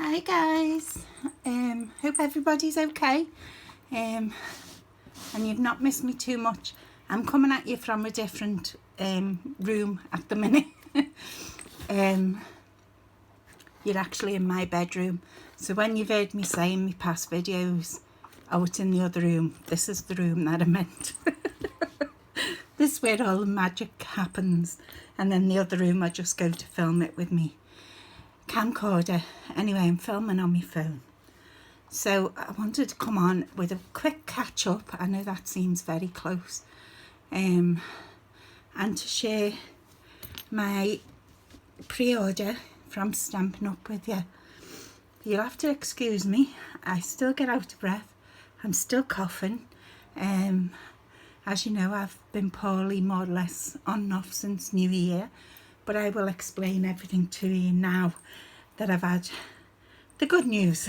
Hi guys, hope everybody's okay, and you've not missed me too much. I'm coming at you from a different room at the minute. You're actually in my bedroom, so when you've heard me say in my past videos, oh, it's in the other room, this is the room that I meant. This is where all the magic happens, and then the other room I just go to film it with me camcorder. Anyway, I'm filming on my phone, so I wanted to come on with a quick catch up. I know that seems very close, and to share my pre-order from Stampin' Up with you. You'll have to excuse me, I still get out of breath, I'm still coughing. As you know, I've been poorly more or less on and off since New Year, but I will explain everything to you now that I've had the good news.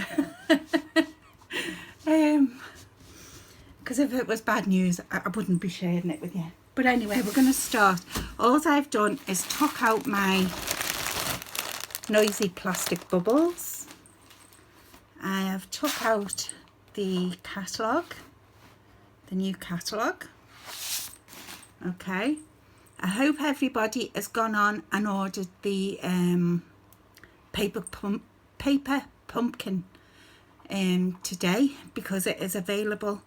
Because if it was bad news, I wouldn't be sharing it with you. But anyway, we're going to start. All I've done is took out my noisy plastic bubbles. I have took out the catalogue, the new catalogue. Okay. I hope everybody has gone on and ordered the paper pumpkin today, because it is available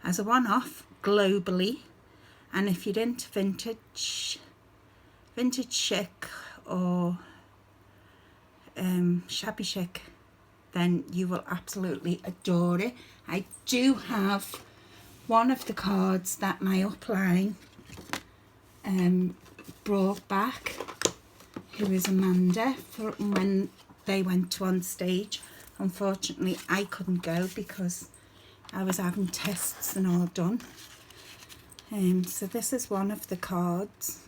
as a one-off globally. And if you're into vintage chic or shabby chic, then you will absolutely adore it. I do have one of the cards that my upline brought back, who is Amanda, for when they went to on stage. Unfortunately, I couldn't go because I was having tests and all done. So this is one of the cards.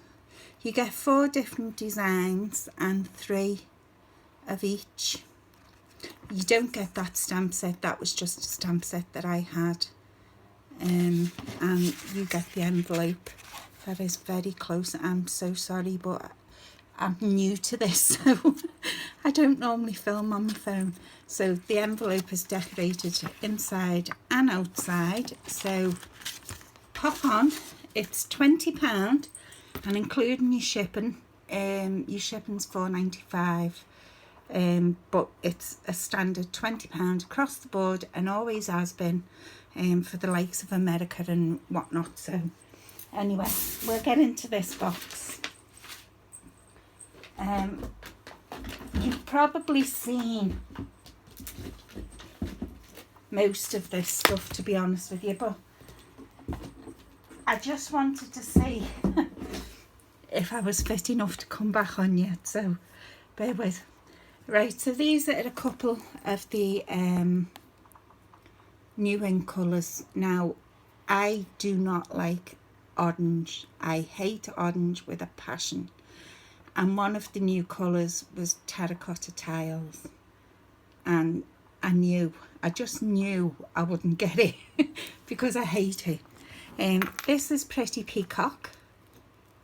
You get 4 different designs and 3 of each. You don't get that stamp set, that was just a stamp set that I had. And you get the envelope. That is very close. I'm so sorry, but I'm new to this, so I don't normally film on my phone. So the envelope is decorated inside and outside. So pop on, it's £20, and including your shipping's £4.95. But it's a standard £20 across the board, and always has been, for the likes of America and whatnot. So anyway, we'll get into this box. You've probably seen most of this stuff, to be honest with you, but I just wanted to see if I was fit enough to come back on yet, so bear with. Right, so these are a couple of the new ink colours. Now, I do not like orange. I hate orange with a passion. And one of the new colours was terracotta tiles. And I just knew I wouldn't get it because I hate it. This is Pretty Peacock.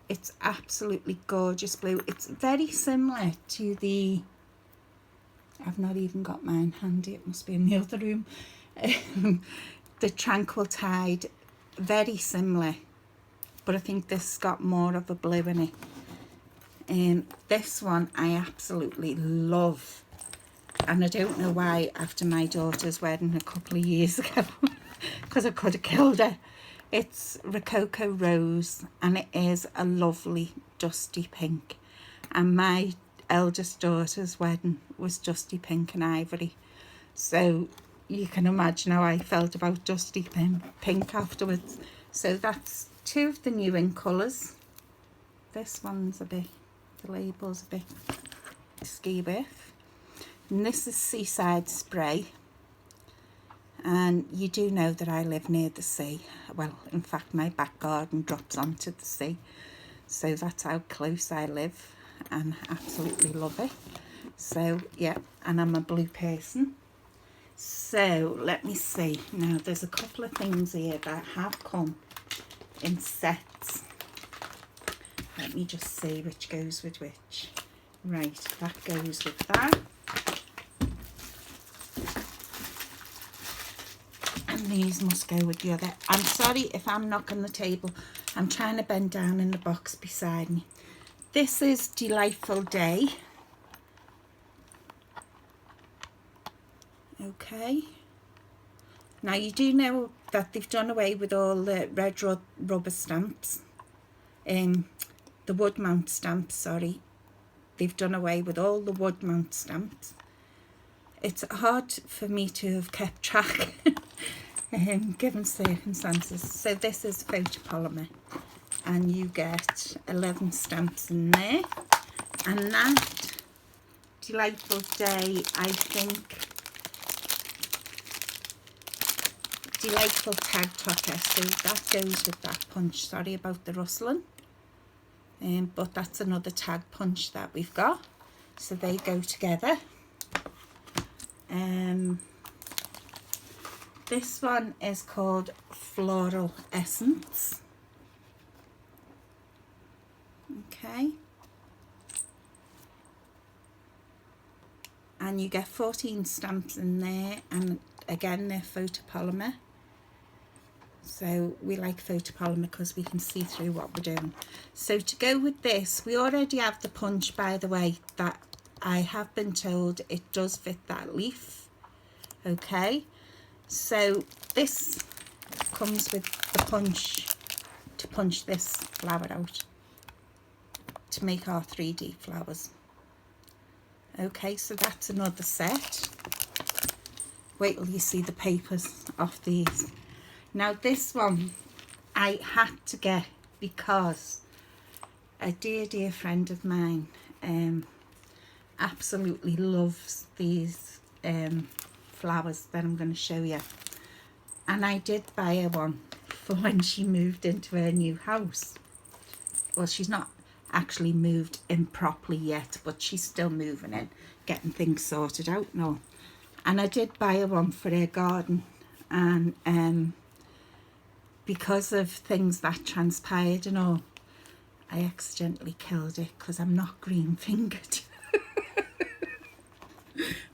It's absolutely gorgeous blue. It's very similar to the... I've not even got mine handy, it must be in the other room. The Tranquil Tide, very similar, but I think this got more of a blue in it. This one I absolutely love, and I don't know why after my daughter's wedding a couple of years ago, because I could have killed her. It's Rococo Rose, and it is a lovely dusty pink, and my eldest daughter's wedding was dusty pink and ivory, so you can imagine how I felt about dusty pink afterwards. So that's 2 of the new ink colours. This one's a bit, the label's a bit ski with, and this is Seaside Spray. And you do know that I live near the sea. Well, in fact, my back garden drops onto the sea, so that's how close I live, and absolutely love it. So yeah, and I'm a blue person. So let me see. Now there's a couple of things here that have come in sets. Let me just see which goes with which. Right, that goes with that. these must go with the other. I'm sorry if I'm knocking the table. I'm trying to bend down in the box beside me. This is Delightful Day. Okay. Now you do know that they've done away with all the red rubber stamps. The wood mount stamps, sorry. They've done away with all the wood mount stamps. It's hard for me to have kept track given circumstances. So this is photopolymer, and you get 11 stamps in there. And that Delightful Day, I think, Delightful Tag Tocker, so that goes with that punch. Sorry about the rustling, but that's another tag punch that we've got, so they go together. This one is called Floral Essence. Okay. And you get 14 stamps in there, and again they're photopolymer. So we like photopolymer because we can see through what we're doing. So to go with this, we already have the punch, by the way, that I have been told it does fit that leaf. Okay, so this comes with the punch to punch this flower out to make our 3D flowers. Okay, so that's another set. Wait till you see the papers off these. Now this one I had to get because a dear friend of mine absolutely loves these flowers that I'm going to show you, and I did buy her one for when she moved into her new house. Well, she's not actually moved in properly yet, but she's still moving in, getting things sorted out and all. And I did buy her one for her garden, and because of things that transpired and all, I accidentally killed it because I'm not green fingered.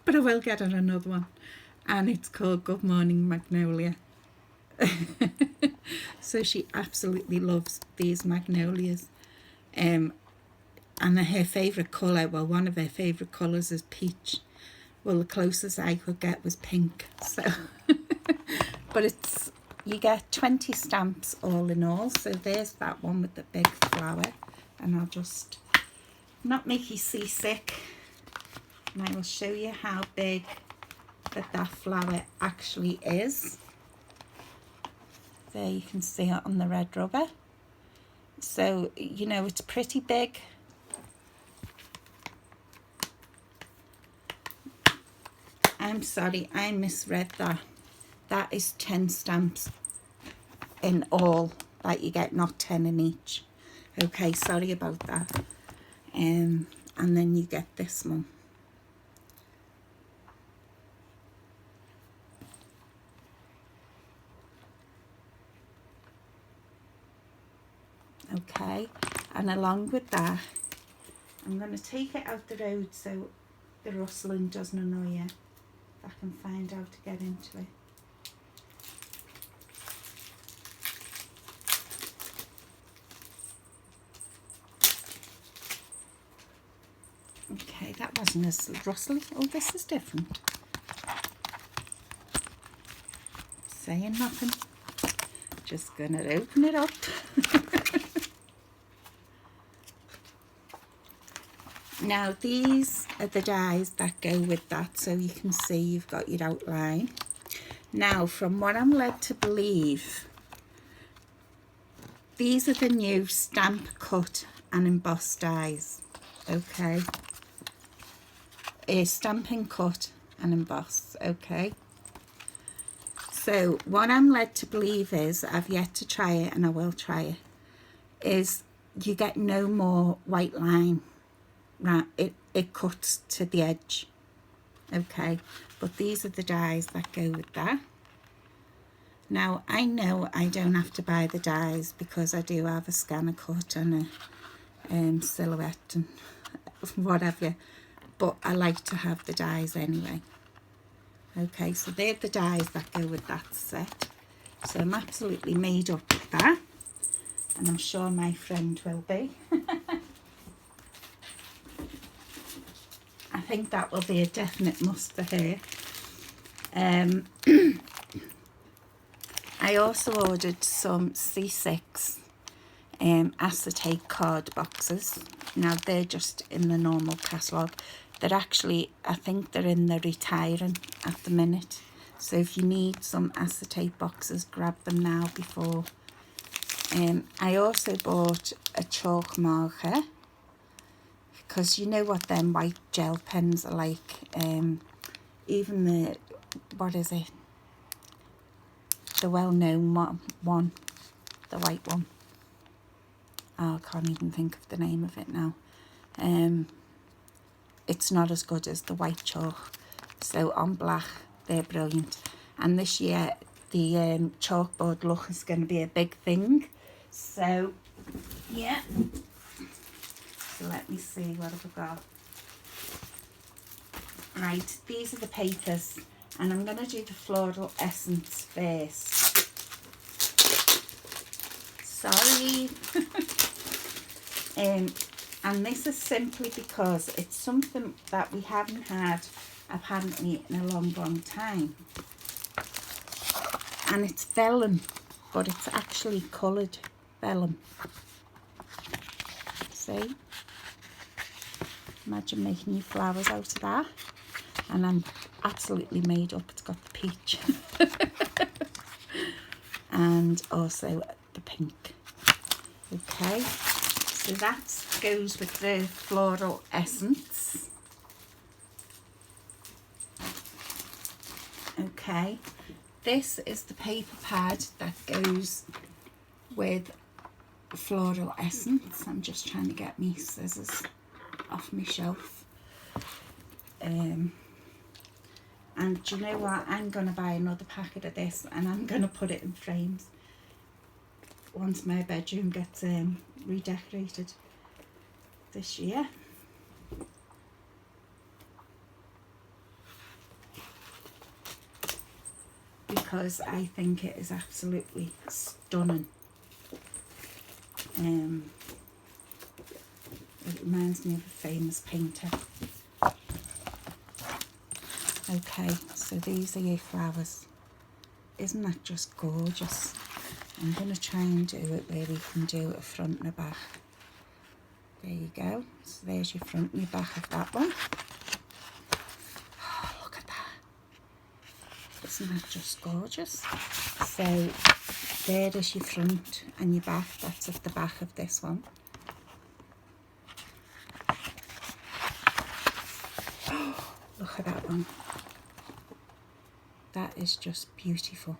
But I will get her another one, and it's called Good Morning Magnolia. So she absolutely loves these magnolias, and her favourite colour, well, one of her favourite colours is peach. Well, the closest I could get was pink. So but it's, you get 20 stamps all in all. So there's that one with the big flower, and I'll just not make you seasick, and I will show you how big that flower actually is. There you can see it on the red rubber. So, you know, it's pretty big. I'm sorry, I misread that. That is 10 stamps in all that you get, not 10 in each. Okay, sorry about that. And then you get this one. Okay, and along with that, I'm going to take it out the road so the rustling doesn't annoy you. If I can find how to get into it. Okay, that wasn't as rustly. Oh, this is different. Saying nothing. Just gonna open it up. Now these are the dies that go with that, so you can see you've got your outline. Now, from what I'm led to believe, these are the new stamp cut and emboss dies. Okay, stamping cut and emboss. Okay, so what I'm led to believe is, I've yet to try it and I will try it, is you get no more white line. Right, it cuts to the edge. Okay, but these are the dies that go with that. Now I know I don't have to buy the dies because I do have a scanner cut and a silhouette and whatever, but I like to have the dies anyway. Okay, so they're the dies that go with that set. So I'm absolutely made up with that, and I'm sure my friend will be. I think that will be a definite must for her. I also ordered some C6 acetate card boxes. Now they're just in the normal catalogue. They're actually, I think they're in the retiring at the minute. So if you need some acetate boxes, grab them now before. I also bought a chalk marker, because you know what them white gel pens are like. Even the, what is it? The well-known one, the white one. Oh, I can't even think of the name of it now. It's not as good as the white chalk. So on black, they're brilliant. And this year, the chalkboard look is going to be a big thing. So, yeah. So let me see, what have I got? Right, these are the papers. And I'm going to do the floral essence first. Sorry. And this is simply because it's something that we haven't had, I've hadn't eaten in a long, long time. And it's vellum, but it's actually coloured vellum. See? Imagine making your flowers out of that. And I'm absolutely made up. It's got the peach. And also the pink. Okay. So that goes with the floral essence. Okay. This is the paper pad that goes with floral essence. I'm just trying to get me scissors off my shelf. And do you know what? I'm going to buy another packet of this and I'm going to put it in frames once my bedroom gets redecorated this year. Because I think it is absolutely stunning. It reminds me of a famous painter. Okay, so these are your flowers. Isn't that just gorgeous? I'm going to try and do it where we can do a front and a back. There you go. So there's your front and your back of that one. Oh, look at that. Isn't that just gorgeous? So there is your front and your back. That's of the back of this one. Oh, look at that one. That is just beautiful.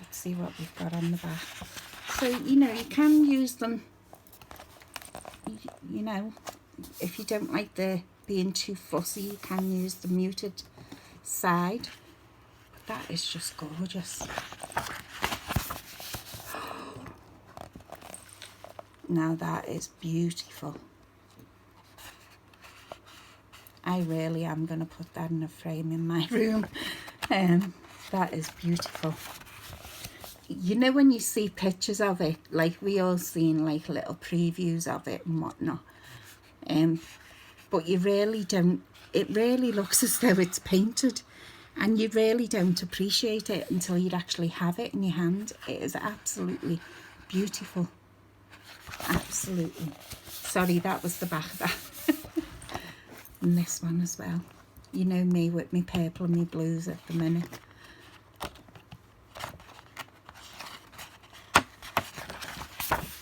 Let's see what we've got on the back. So, you know, you can use them, you know, if you don't like the being too fussy, you can use the muted side. But that is just gorgeous. Now that is beautiful. I really am going to put that in a frame in my room. That is beautiful. You know, when you see pictures of it, like we all seen like little previews of it and whatnot, but you really don't, it really looks as though it's painted, and you really don't appreciate it until you actually have it in your hand. It is absolutely beautiful. Absolutely. Sorry, that was the back of that. And this one as well. You know me with me purple and me blues at the minute.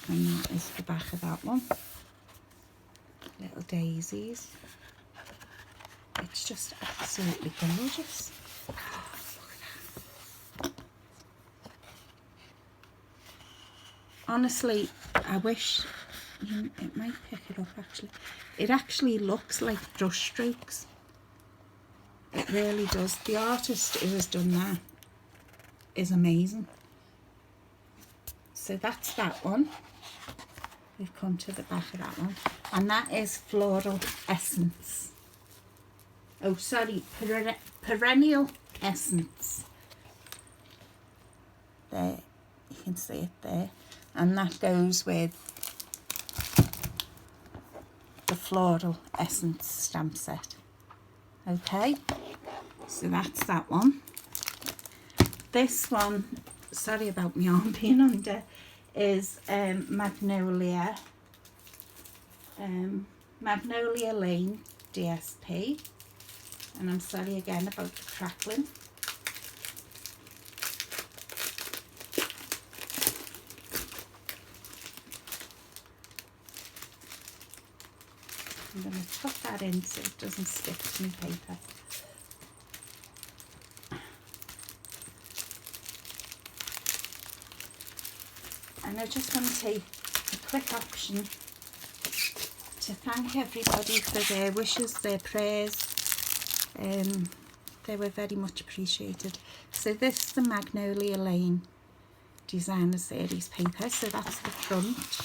And that is the back of that one. Little daisies. It's just absolutely gorgeous. Oh, look at that. Honestly, I wish, it might pick it up actually. It actually looks like brush strokes. It really does. The artist who has done that is amazing. So that's that one. We've come to the back of that one. And that is Floral Essence. Oh, sorry, Perennial Essence. there, you can see it there, and that goes with the Floral Essence stamp set. Okay, so that's that one. This one, sorry about my arm being under, is Magnolia Lane DSP, and I'm sorry again about the crackling. I'm going to tuck that in so it doesn't stick to my paper. And I just want to take a quick option to thank everybody for their wishes, their prayers. They were very much appreciated. So this is the Magnolia Lane Designer Series paper. So that's the front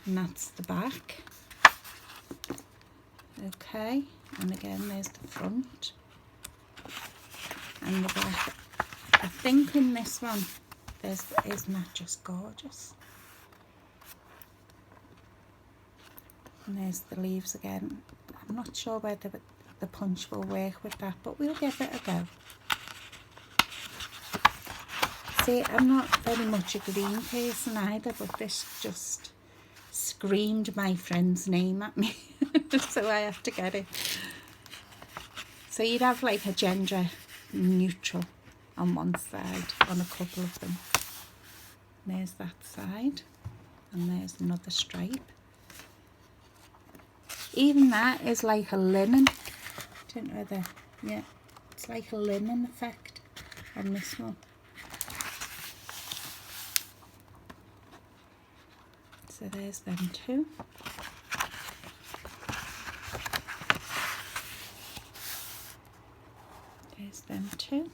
and that's the back. Okay, and again there's the front and the back. I think in this one, isn't that just gorgeous? And there's the leaves again. I'm not sure whether the punch will work with that, but we'll give it a go. See, I'm not very much a green person either, but this just screamed my friend's name at me. So I have to get it. So you'd have like a gender neutral on one side on a couple of them. And there's that side, and there's another stripe. Even that is like a linen. I don't know whether, yeah, it's like a linen effect on this one. So there's them two. There's them two.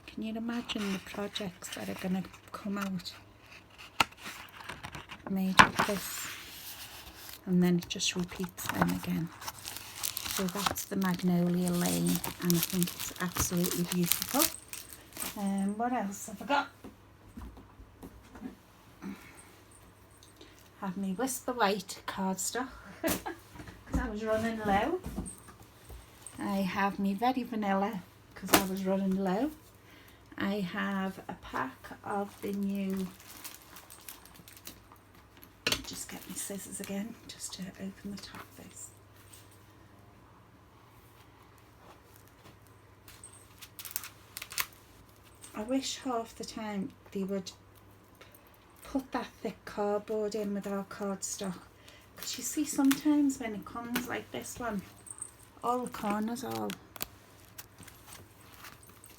Can you imagine the projects that are going to come out made of this? And then it just repeats them again. So that's the Magnolia Lane, and I think it's absolutely beautiful. What else have I got? Have me Whisper White cardstock because I was running low. I have me Very Vanilla because I was running low. I have a pack of the new, just get my scissors again just to open the top of this. I wish half the time they would put that thick cardboard in with our cardstock, because you see sometimes when it comes like this one, all the corners are all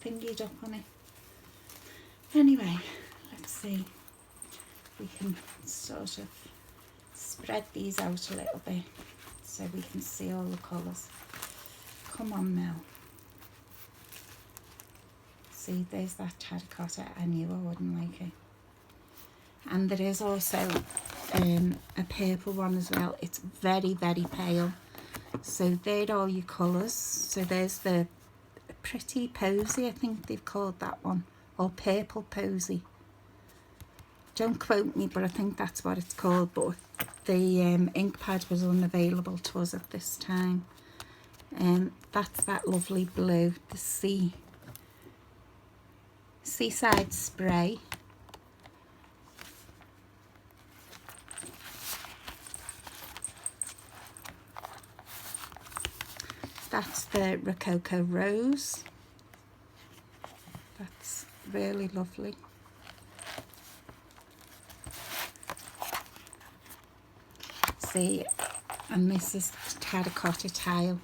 fingered up on it. Anyway, let's see if we can sort of spread these out a little bit so we can see all the colours. Come on now. See, there's that terracotta. I knew I wouldn't like it. And there is also a purple one as well. It's very, very pale. So they're all your colours. So there's the Pretty Posy, I think they've called that one, or Purple Posy. Don't quote me, but I think that's what it's called. But the ink pad was unavailable to us at this time. That's that lovely blue, the Seaside Spray. That's the Rococo Rose. That's really lovely. See, and this is Terracotta Tile.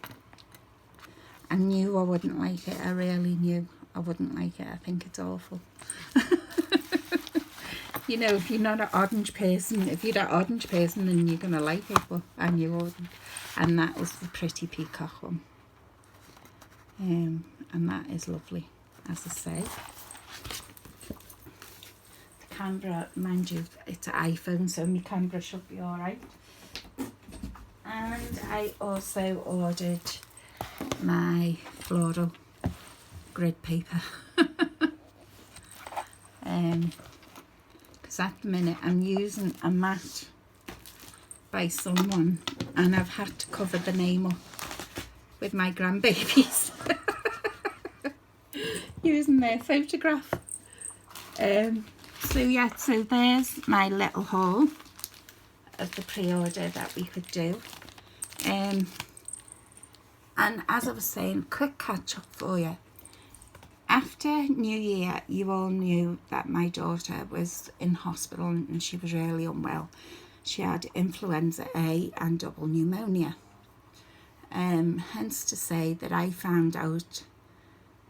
I knew I wouldn't like it. I really knew I wouldn't like it. I think it's awful. You know, if you're not an orange person, then you're going to like it, but I knew I wouldn't. And that was the Pretty Peacock one. And that is lovely, as I say. The camera, mind you, it's an iPhone, so my camera should be alright. And I also ordered my floral grid paper. because at the minute I'm using a mat by someone and I've had to cover the name up with my grandbabies using their photograph. So yeah, so there's my little haul of the pre-order that we could do. And as I was saying, quick catch up for you. After New Year, you all knew that my daughter was in hospital and she was really unwell. She had influenza A and double pneumonia. Hence to say that I found out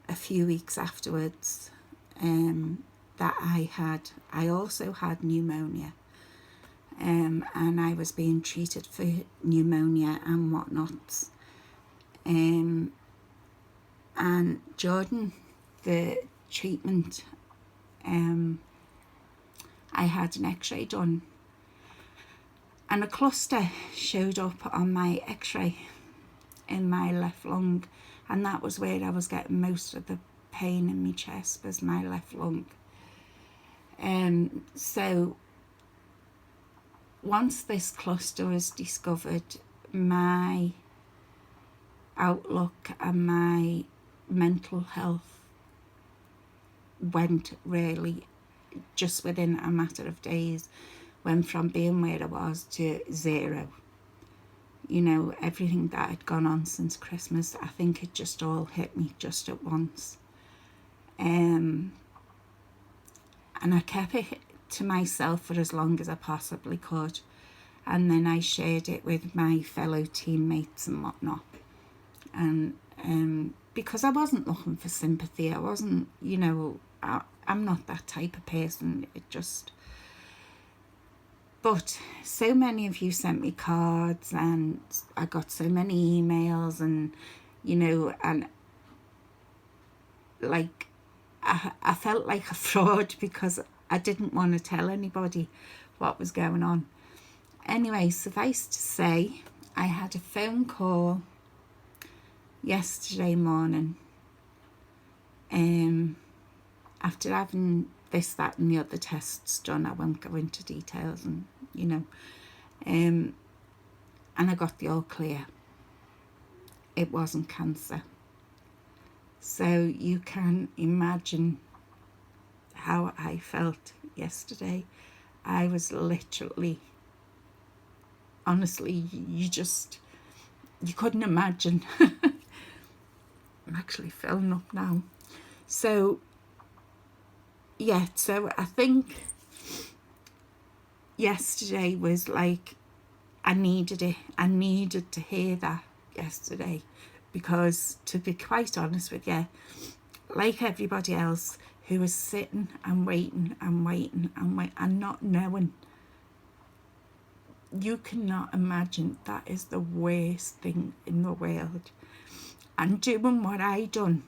a few weeks afterwards that I also had pneumonia. And I was being treated for pneumonia and whatnot. And during the treatment, I had an x-ray done, and a cluster showed up on my x-ray in my left lung, and that was where I was getting most of the pain in my chest, was my left lung. So once this cluster was discovered, my outlook and my mental health went really, just within a matter of days, went from being where I was to zero. You know, everything that had gone on since Christmas, I think it just all hit me just at once. And I kept it to myself for as long as I possibly could. And then I shared it with my fellow teammates and whatnot. And because I wasn't looking for sympathy, I wasn't, you know, I'm not that type of person. But so many of you sent me cards and I got so many emails and, you know, and like I felt like a fraud because I didn't want to tell anybody what was going on. Anyway, suffice to say, I had a phone call yesterday morning after having this, that and the other tests done. I won't go into details, and you know, and I got the all clear. It wasn't cancer. So you can imagine how I felt yesterday. I was literally, honestly, you couldn't imagine. I'm actually filling up now. So yeah, so I think yesterday was like, I needed it. I needed to hear that yesterday, because to be quite honest with you, like everybody else who was sitting and waiting and not knowing, you cannot imagine that is the worst thing in the world. And doing what I done,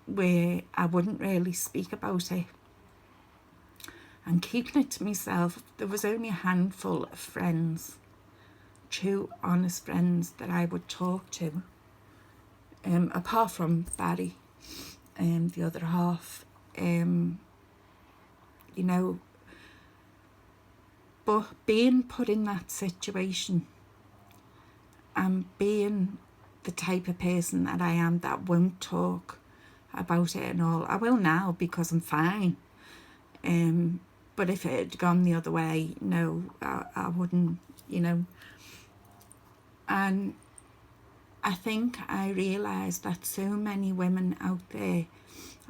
where I wouldn't really speak about it and keeping it to myself, there was only a handful of friends, true honest friends that I would talk to, apart from Barry, the other half, you know. But being put in that situation and being the type of person that I am that won't talk about it and all. I will now because I'm fine. But if it had gone the other way, no, I wouldn't, you know. And I think I realised that so many women out there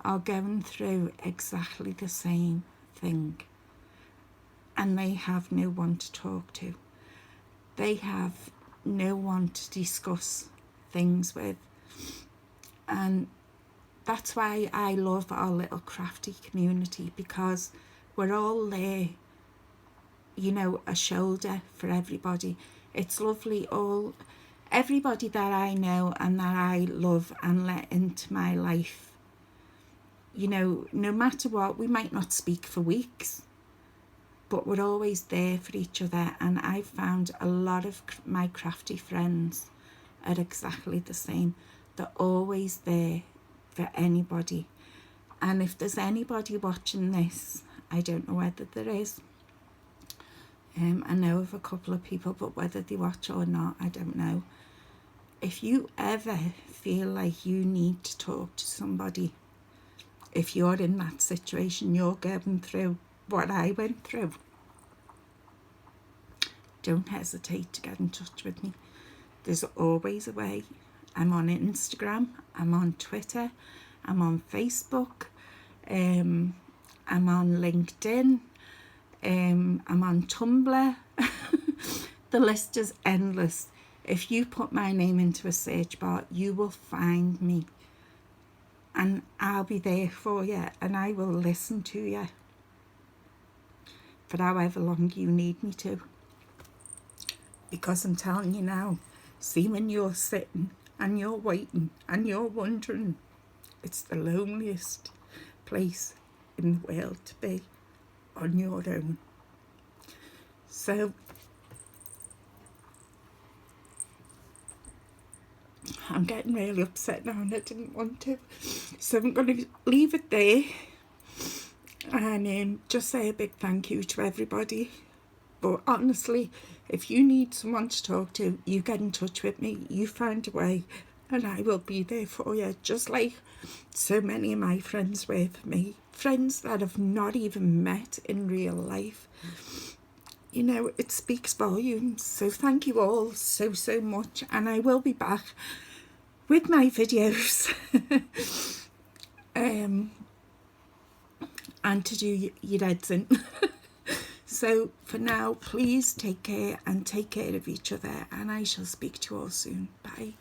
are going through exactly the same thing. And they have no one to talk to. They have no one to discuss things with. And that's why I love our little crafty community, because we're all there, you know, a shoulder for everybody. It's lovely. Everybody that I know and that I love and let into my life, you know, no matter what, we might not speak for weeks, but we're always there for each other. And I found a lot of my crafty friends are exactly the same. They're always there for anybody. And if there's anybody watching this I don't know whether there is. I know of a couple of people, but whether they watch or not, I don't know. If you ever feel like you need to talk to somebody, if you're in that situation, you're going through what I went through, don't hesitate to get in touch with me. There's always a way. I'm on Instagram, I'm on Twitter, I'm on Facebook, I'm on LinkedIn, I'm on Tumblr. The list is endless. If you put my name into a search bar, you will find me. And I'll be there for you, and I will listen to you for however long you need me to. Because I'm telling you now, see, when you're sitting and you're waiting and you're wondering, it's the loneliest place in the world to be, on your own. So I'm getting really upset now, and I didn't want to. So I'm going to leave it there and just say a big thank you to everybody. But honestly, if you need someone to talk to, you get in touch with me. You find a way, and I will be there for you, just like so many of my friends were for me. Friends that I've not even met in real life. You know, it speaks volumes. So thank you all so much, and I will be back with my videos and to do your editing. So for now, please take care and take care of each other, and I shall speak to you all soon. Bye.